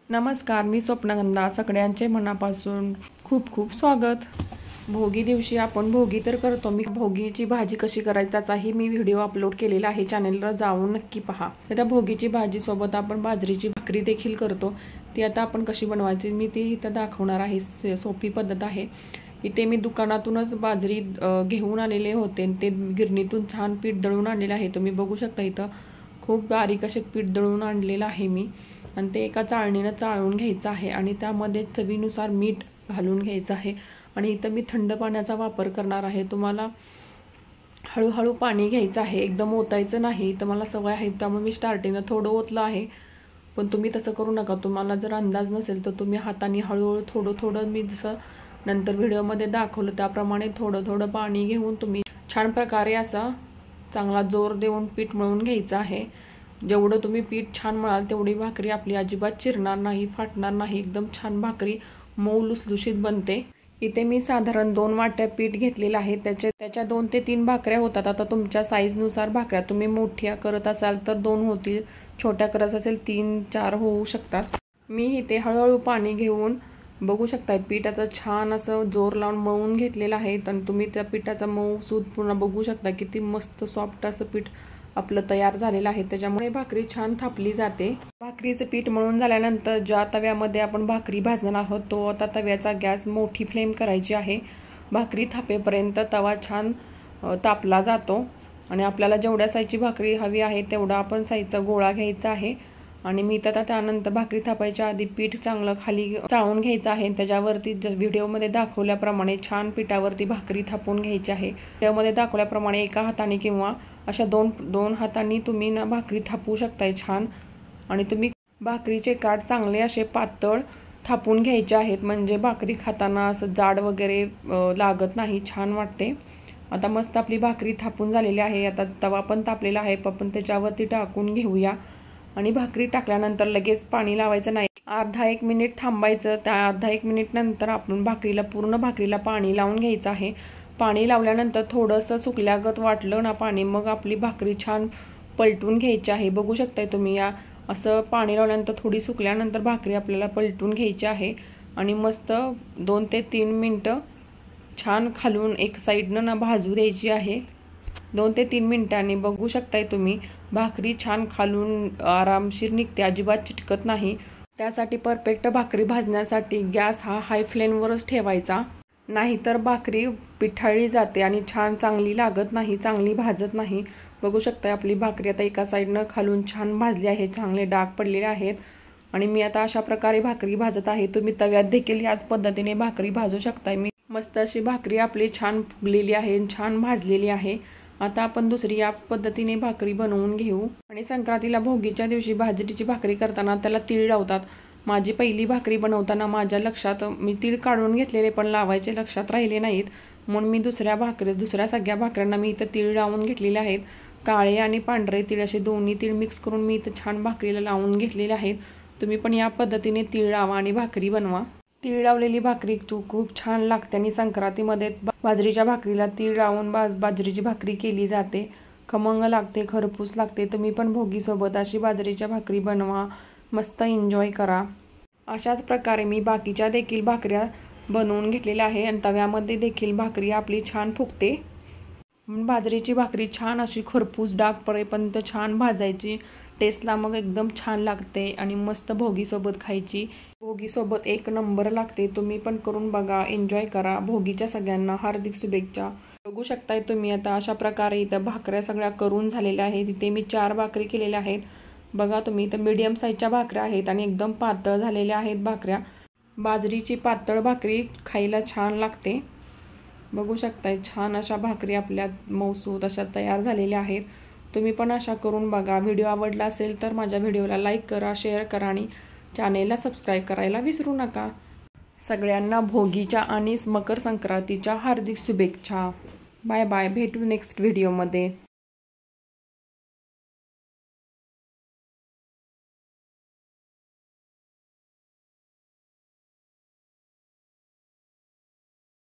नमस्कार, मी स्वप्नगंधा. सगळ्यांचे मनापासून खूप खूप स्वागत. भोगी दिवशी आपण भोगी तर करतो. मी भोगीची भाजी कशी करायची त्याचाही मी व्हिडिओ अपलोड केलेला आहे. चॅनलला जाऊन नक्की पहा. त्या भोगीची भाजी सोबत आपण बाजरीची भाकरी देखील करतो. ती आता आपण कशी बनवायची मी ती इथं दाखवणार आहे. सोपी पद्धत आहे. इथे मी दुकानातूनच बाजरी घेऊन आलेले होते. ते गिरणीतून छान पीठ दळून आणलेलं आहे. तुम्ही बघू शकता इथं खूप बारीक असे पीठ दळून आणलेलं आहे मी. आणि ते एका चाळणीनं चाळून घ्यायचं आहे आणि त्यामध्ये चवीनुसार मीठ घालून घ्यायचं आहे. आणि इथं मी थंड पाण्याचा वापर करणार आहे. तुम्हाला हळूहळू पाणी घ्यायचं आहे, एकदम ओतायचं नाही. तर मला सवय आहे त्यामुळे मी स्टार्टिंगला थोडं ओतलं आहे, पण तुम्ही तसं करू नका. तुम्हाला जर अंदाज नसेल तर तुम्ही हाताने हळूहळू थोडं थोडं, मी जसं नंतर व्हिडिओमध्ये दाखवलं त्याप्रमाणे थोडं थोडं पाणी घेऊन तुम्ही छान प्रकारे असा चांगला जोर देऊन पीठ मळून घ्यायचं आहे. जेवढं तुम्ही पीठ छान मळाल तेवढी भाकरी आपली अजिबात चिरणार नाही, फाटणार नाही. एकदम छान भाकरी मऊ लुसलुशीत बनते. इथे मी साधारण 2 वाट्या पीठ घेतलेलं आहे. त्याच्या 2 ते 3 भाकऱ्या होतात. आता तुमच्या साईजनुसार भाकऱ्या, तुम्ही मोठ्या करत असाल तर 2 होतील, छोट्या करत असेल 3-4 होऊ शकतात. मी इथे हळूहळू पाणी घेऊन बघू शकता पिठाचं छान असं जोर लावून मळून घेतलेलं आहे. आणि तुम्ही त्या पिठाचा मऊ सूद पुन्हा बघू शकता किती मस्त सॉफ्ट असं पीठ आपलं तयार झालेलं आहे. त्याच्यामुळे भाकरी छान थापली जाते. भाकरीचं पीठ मळून झाल्यानंतर ज्या तव्यामध्ये आपण भाकरी भाजणार आहोत तो आता तव्याचा गॅस मोठी फ्लेम करायची आहे. भाकरी थापेपर्यंत तवा छान तापला जातो. आणि आपल्याला जेवढ्या साईजची भाकरी हवी आहे तेवढा आपण साईजचा गोळा घ्यायचा आहे. आणि मी तर त्यानंतर भाकरी थापायच्या आधी पीठ चांगलं खाली चाळून घ्यायचं आहे. त्याच्यावरती व्हिडिओमध्ये दाखवल्याप्रमाणे छान पिठावरती भाकरी थापून घ्यायची आहे. व्हिडिओमध्ये दाखवल्याप्रमाणे एका हाताने किंवा अशा दोन हातांनी तुम्ही ना भाकरी थापू शकताय छान. आणि तुम्ही भाकरीचे काठ चांगले असे पातळ थापून घ्यायचे आहेत, म्हणजे भाकरी खाताना असं जाड वगैरे लागत नाही, छान वाटते. आता मस्त आपली भाकरी थापून झालेली आहे. आता तवा पण तापलेला आहे, आपण त्याच्यावरती टाकून घेऊया. आणि भाकरी टाकल्यानंतर लगेच पाणी लावायचं नाही, अर्धा 1 मिनिट थांबायचं. त्या अर्धा 1 मिनिट नंतर आपण पूर्ण भाकरीला पाणी लावून घ्यायचं आहे. पाणी लावल्यानंतर थोडंसं सुकल्यागत वाटलं ना पाणी, मग आपली भाकरी छान पलटून घ्यायची आहे. बघू शकताय तुम्ही या असं पाणी लावल्यानंतर थोडी सुकल्यानंतर भाकरी आपल्याला पलटून घ्यायची आहे. आणि मस्त 2 ते 3 मिनटं छान खालून एक साईडनं ना भाजू द्यायची आहे. 2 ते 3 मिनिटांनी बघू शकताय तुम्ही भाकरी छान खालून आरामशीर निघते, अजिबात चिटकत नाही. त्यासाठी परफेक्ट भाकरी भाजण्यासाठी गॅस हा हाय फ्लेमवरच ठेवायचा, नाहीतर भाकरी पिठाळली जाते आणि छान चांगली लागत नाही, चांगली भाजत नाही. बघू शकता आपली भाकरी आता एका साईडनं खालून छान भाजली आहे, चांगले डाग पडलेले आहेत. आणि मी आता अशा प्रकारे भाकरी भाजत आहे. तुम्ही तव्यात देखील याच पद्धतीने भाकरी भाजू शकताय. मी मस्त अशी भाकरी आपली छान फुगलेली आहे, छान भाजलेली आहे. आता आपण दुसरी या पद्धतीने भाकरी बनवून घेऊ. आणि संक्रांतीला भोगीच्या दिवशी बाजरीची भाकरी करताना त्याला तीळ लावतात. माझी पहिली भाकरी बनवताना माझ्या लक्षात मी तीळ काढून घेतलेले पण लावायचे लक्षात राहिले नाहीत, म्हणून मी दुसऱ्या सगळ्या भाकऱ्यांना मी इथं तीळ लावून घेतलेले आहेत. काळे आणि पांढरे तीळ असे दोन्ही तीळ मिक्स करून मी इथं छान भाकरीला लावून घेतलेले आहेत. तुम्ही पण या पद्धतीने तीळ लावा आणि भाकरी बनवा. तीळ लावलेली भाकरी खूप छान लागते. आणि संक्रांतीमध्ये बाजरीच्या भाकरीला तीळ लावून बाजरीची भाकरी केली जाते. खमंग लागते, खरपूस लागते. तुम्ही पण भोगीसोबत अशी बाजरीच्या भाकरी बनवा, मस्त एन्जॉय करा. अशाच प्रकारे मी बाकीच्या देखील भाकऱ्या बनवून घेतलेल्या आहे. आणि तव्यामध्ये देखील भाकरी आपली छान फुगते. बाजरीची भाकरी छान अशी खरपूस डाग पडेपर्यंत छान भाजायची. टेस्टला मग एकदम छान लागते आणि मस्त भोगीसोबत खायची. भोगीसोबत एक नंबर लागते. तुम्ही पण करून बघा, एन्जॉय करा. भोगीच्या सगळ्यांना हार्दिक शुभेच्छा. बघू शकताय तुम्ही आता अशा प्रकारे इथं भाकऱ्या सगळ्या करून झालेल्या आहेत. इथे मी 4 भाकरी केलेल्या आहेत. बघा तुम्ही इथं मीडियम साईजच्या भाकऱ्या आहेत आणि एकदम पातळ झालेल्या आहेत भाकऱ्या. बाजरीची पातळ भाकरी खायला छान लागते. बघू शकताय छान अशा भाकरी आपल्या मऊसूत अशा तयार झालेल्या आहेत. तुम्ही पण अशा करून बघा. व्हिडिओ आवडला असेल तर माझ्या व्हिडिओला लाईक करा, शेअर करा आणि चॅनेलला सबस्क्राईब करायला विसरू नका. सगळ्यांना भोगीच्या आणि मकर संक्रांतीच्या हार्दिक शुभेच्छा. Bye bye. भेटू नेक्स्ट व्हिडिओमध्ये.